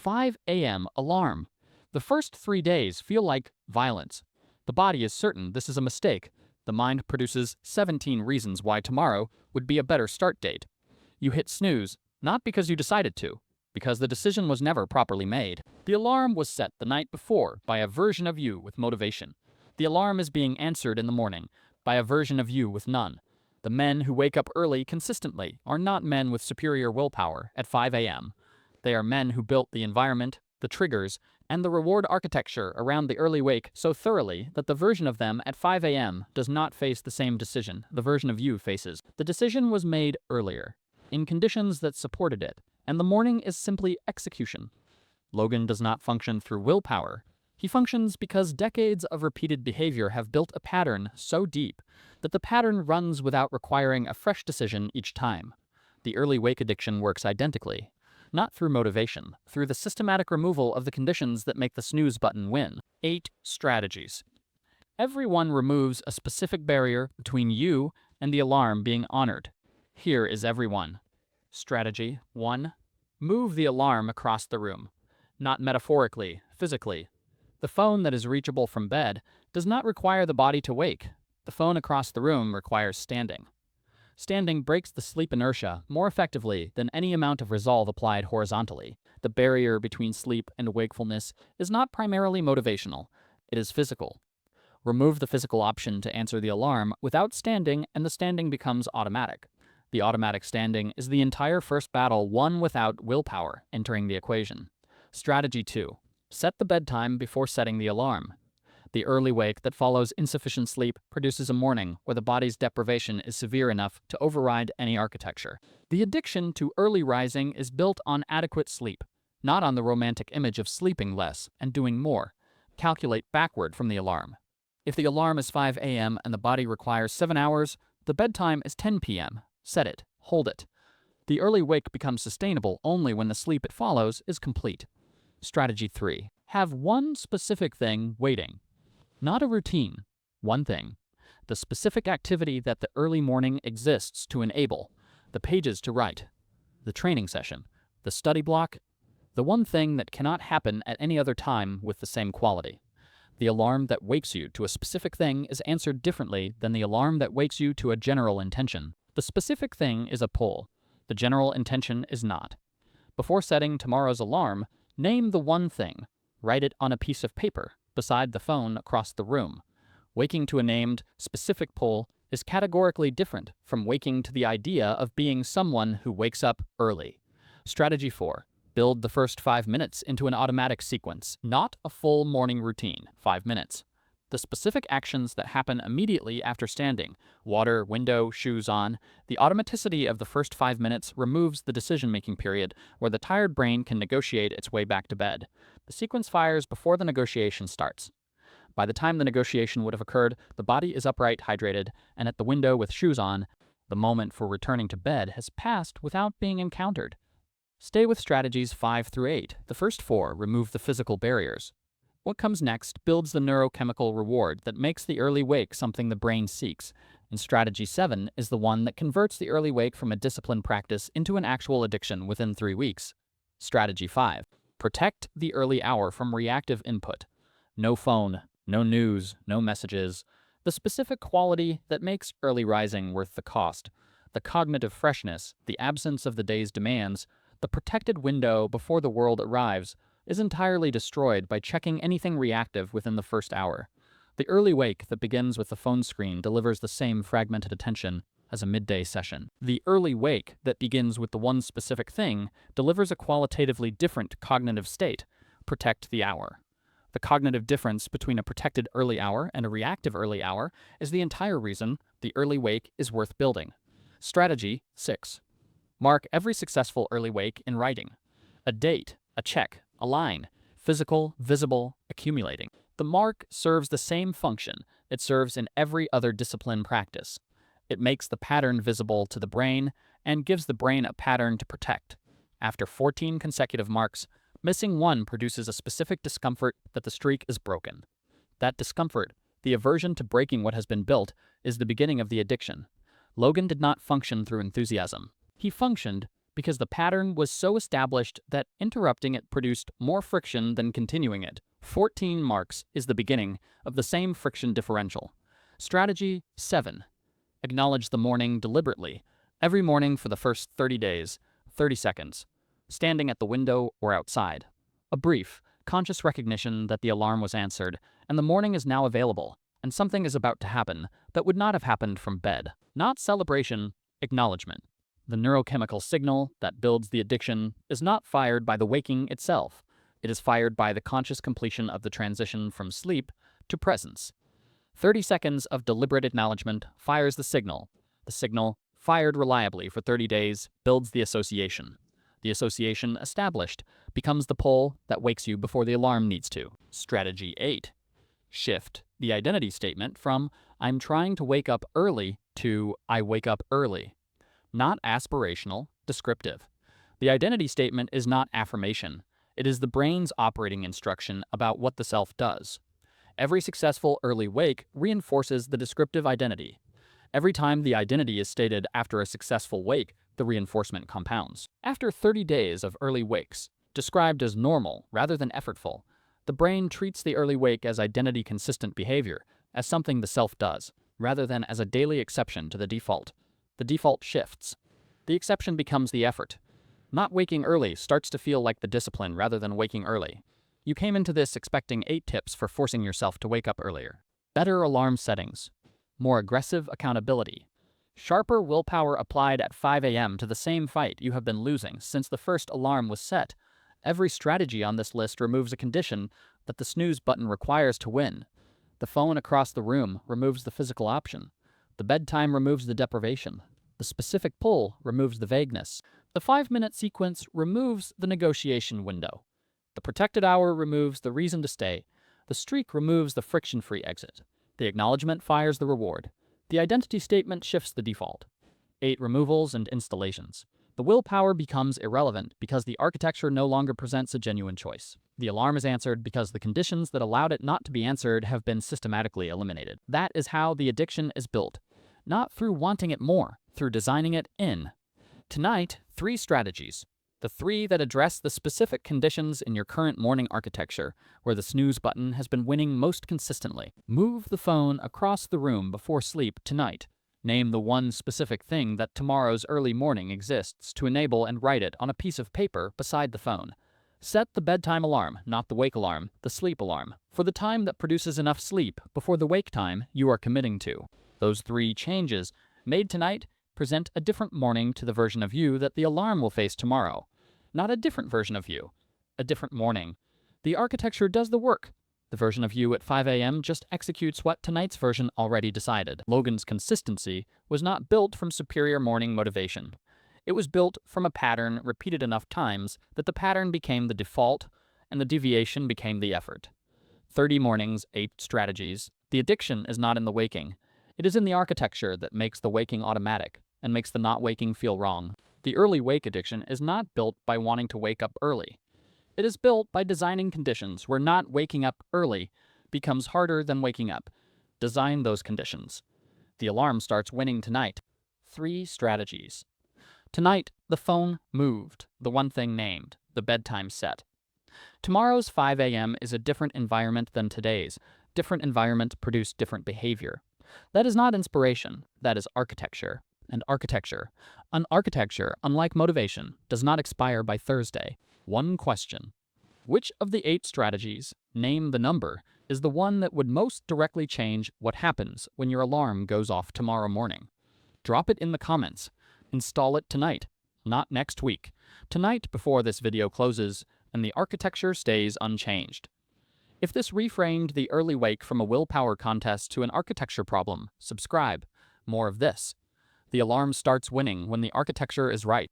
5 a.m. alarm. The first 3 days feel like violence. The body is certain this is a mistake. The mind produces 17 reasons why tomorrow would be a better start date. You hit snooze, not because you decided to, because the decision was never properly made. The alarm was set the night before by a version of you with motivation. The alarm is being answered in the morning by a version of you with none. The men who wake up early consistently are not men with superior willpower at 5 a.m. They are men who built the environment, the triggers, and the reward architecture around the early wake so thoroughly that the version of them at 5 a.m. does not face the same decision the version of you faces. The decision was made earlier, in conditions that supported it, and the morning is simply execution. Logan does not function through willpower. He functions because decades of repeated behavior have built a pattern so deep that the pattern runs without requiring a fresh decision each time. The early wake addiction works identically, not through motivation, through the systematic removal of the conditions that make the snooze button win. 8 strategies. Everyone removes a specific barrier between you and the alarm being honored. Here is every one. Strategy 1. Move the alarm across the room. Not metaphorically, physically. The phone that is reachable from bed does not require the body to wake. The phone across the room requires standing. Standing breaks the sleep inertia more effectively than any amount of resolve applied horizontally. The barrier between sleep and wakefulness is not primarily motivational, it is physical. Remove the physical option to answer the alarm without standing, and the standing becomes automatic. The automatic standing is the entire first battle won without willpower entering the equation. Strategy 2. Set the bedtime before setting the alarm. The early wake that follows insufficient sleep produces a morning where the body's deprivation is severe enough to override any architecture. The addiction to early rising is built on adequate sleep, not on the romantic image of sleeping less and doing more. Calculate backward from the alarm. If the alarm is 5 a.m. and the body requires 7 hours, the bedtime is 10 p.m. Set it, hold it. The early wake becomes sustainable only when the sleep it follows is complete. Strategy 3. Have one specific thing waiting. Not a routine, one thing. The specific activity that the early morning exists to enable. The pages to write. The training session. The study block. The one thing that cannot happen at any other time with the same quality. The alarm that wakes you to a specific thing is answered differently than the alarm that wakes you to a general intention. The specific thing is a pull. The general intention is not. Before setting tomorrow's alarm, name the one thing. Write it on a piece of paper beside the phone across the room. Waking to a named, specific pull is categorically different from waking to the idea of being someone who wakes up early. Strategy 4. Build the first 5 minutes into an automatic sequence, not a full morning routine. 5 minutes. The specific actions that happen immediately after standing, water, window, shoes on, the automaticity of the first 5 minutes removes the decision-making period where the tired brain can negotiate its way back to bed. The sequence fires before the negotiation starts. By the time the negotiation would have occurred, the body is upright, hydrated, and at the window with shoes on. The moment for returning to bed has passed without being encountered. Stay with strategies 5 through 8. The first 4 remove the physical barriers. What comes next builds the neurochemical reward that makes the early wake something the brain seeks, and strategy 7 is the one that converts the early wake from a disciplined practice into an actual addiction within 3 weeks. Strategy 5. Protect the early hour from reactive input. No phone, no news, no messages. The specific quality that makes early rising worth the cost. The cognitive freshness, the absence of the day's demands, the protected window before the world arrives, is entirely destroyed by checking anything reactive within the first hour. The early wake that begins with the phone screen delivers the same fragmented attention as a midday session. The early wake that begins with the one specific thing delivers a qualitatively different cognitive state. Protect the hour. The cognitive difference between a protected early hour and a reactive early hour is the entire reason the early wake is worth building. Strategy 6. Mark every successful early wake in writing. A date, a check, a line, physical, visible, accumulating. The mark serves the same function it serves in every other discipline practice. It makes the pattern visible to the brain and gives the brain a pattern to protect. After 14 consecutive marks, missing one produces a specific discomfort that the streak is broken. That discomfort, the aversion to breaking what has been built, is the beginning of the addiction. Logan did not function through enthusiasm. He functioned because the pattern was so established that interrupting it produced more friction than continuing it. 14 marks is the beginning of the same friction differential. Strategy 7. Acknowledge the morning deliberately, every morning for the first 30 days, 30 seconds, standing at the window or outside. A brief, conscious recognition that the alarm was answered and the morning is now available, and something is about to happen that would not have happened from bed. Not celebration, acknowledgement. The neurochemical signal that builds the addiction is not fired by the waking itself. It is fired by the conscious completion of the transition from sleep to presence. 30 seconds of deliberate acknowledgement fires the signal. The signal, fired reliably for 30 days, builds the association. The association established becomes the pull that wakes you before the alarm needs to. Strategy 8. Shift the identity statement from "I'm trying to wake up early" to "I wake up early." Not aspirational, descriptive. The identity statement is not affirmation. It is the brain's operating instruction about what the self does. Every successful early wake reinforces the descriptive identity. Every time the identity is stated after a successful wake, the reinforcement compounds. After 30 days of early wakes, described as normal rather than effortful, the brain treats the early wake as identity-consistent behavior, as something the self does, rather than as a daily exception to the default. The default shifts. The exception becomes the effort. Not waking early starts to feel like the discipline rather than waking early. You came into this expecting 8 tips for forcing yourself to wake up earlier. Better alarm settings. More aggressive accountability. Sharper willpower applied at 5 a.m. to the same fight you have been losing since the first alarm was set. Every strategy on this list removes a condition that the snooze button requires to win. The phone across the room removes the physical option. The bedtime removes the deprivation. The specific pull removes the vagueness. The 5-minute sequence removes the negotiation window. The protected hour removes the reason to stay. The streak removes the friction-free exit. The acknowledgement fires the reward. The identity statement shifts the default. 8 removals and installations. The willpower becomes irrelevant because the architecture no longer presents a genuine choice. The alarm is answered because the conditions that allowed it not to be answered have been systematically eliminated. That is how the addiction is built. Not through wanting it more, through designing it in. Tonight, 3 strategies. The 3 that address the specific conditions in your current morning architecture, where the snooze button has been winning most consistently. Move the phone across the room before sleep tonight. Name the one specific thing that tomorrow's early morning exists to enable and write it on a piece of paper beside the phone. Set the bedtime alarm, not the wake alarm, the sleep alarm, for the time that produces enough sleep before the wake time you are committing to. Those 3 changes, made tonight, present a different morning to the version of you that the alarm will face tomorrow. Not a different version of you, a different morning. The architecture does the work. The version of you at 5 a.m. just executes what tonight's version already decided. Logan's consistency was not built from superior morning motivation. It was built from a pattern repeated enough times that the pattern became the default and the deviation became the effort. 30 mornings, 8 strategies. The addiction is not in the waking. It is in the architecture that makes the waking automatic and makes the not waking feel wrong. The early wake addiction is not built by wanting to wake up early. It is built by designing conditions where not waking up early becomes harder than waking up. Design those conditions. The alarm starts winning tonight. 3 strategies. Tonight, the phone moved, the one thing named, the bedtime set. Tomorrow's 5 a.m. is a different environment than today's. Different environments produce different behavior. That is not inspiration, that is architecture. And architecture. An architecture, unlike motivation, does not expire by Thursday. One question. Which of the 8 strategies, name the number, is the one that would most directly change what happens when your alarm goes off tomorrow morning? Drop it in the comments. Install it tonight, not next week. Tonight before this video closes, and the architecture stays unchanged. If this reframed the early wake from a willpower contest to an architecture problem, subscribe. More of this. The alarm starts winning when the architecture is right.